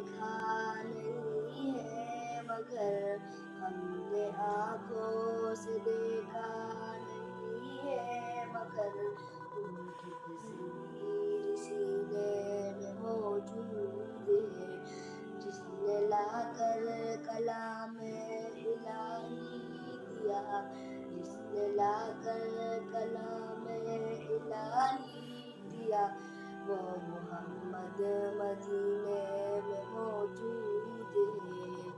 دیکھا نہیں ہے مگر ہم نے آنکھوں سے دیکھا نہیں ہے مگر ان کی تصویر سینے میں موجود ہے، جس نے لا کر کلام الہی دیا، جس نے لا کر کلام الہی دیا، وہ محمد مدینے میں موجود ہے۔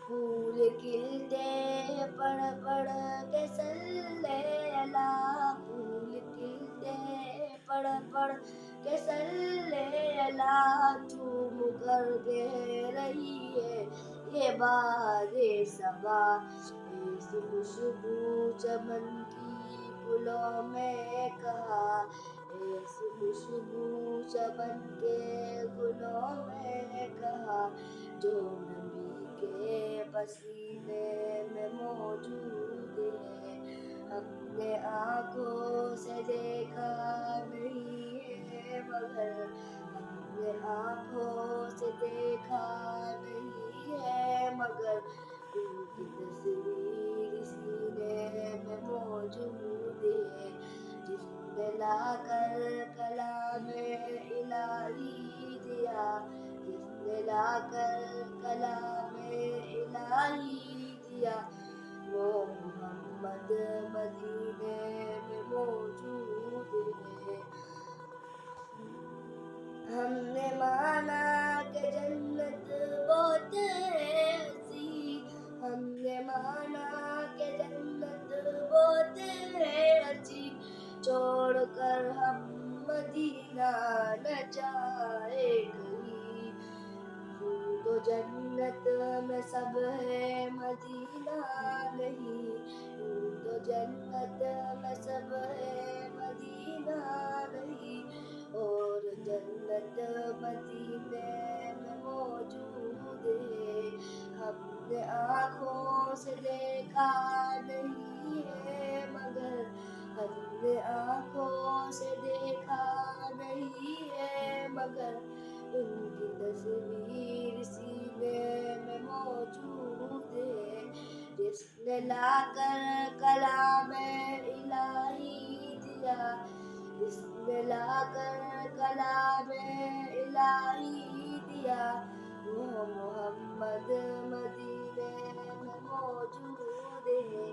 پھول کھلتے پڑھ پڑھ کے صلی اللہ، پھول کھلتے پڑھ پڑھ کے صلی اللہ، چوم کر کہہ رہی ہے یہ باد صبا، ایسی خوشبو چمن کی گلوں میں کہاں، ایسی خوشبو چمن کے گلوں میں کہاں، جو نبی کے پسینے میں موجود ہے، ہم نے آنکھوں سے دیکھا نہیں ہے مگر ہم نے آنکھوں سے دیکھا نہیں ہے مگر ان کی تصویر سینے میں موجود ہے، جس نے لا کر کلام الہی دیا، جس نے لا کر کلام الہی دیا، وہ محمد مدینے میں موجود ہے۔ ہم نے مانا کہ جنت بہت ہے ہنسی، ہم نے مانا کہ جنت بہت ہے ہنسی، چھوڑ کر ہم مدینہ نہ جائے کہیں، یوں تو جنت میں سب ہے مدینہ نہیں، یوں تو جنت میں سب ہے مدینہ نہیں، اور جنت مدینے میں موجود ہے، ہم نے آنکھوں سے دیکھا نہیں ہے مگر ہم نے آنکھوں سے دیکھا نہیں ہے مگر ان کی تصویر سینے میں موجود ہے، جس نے لا کر کلام الہی دیا، جس نے لا کر کلام الہی دیا، وہ محمد مدینے میں موجود ہے۔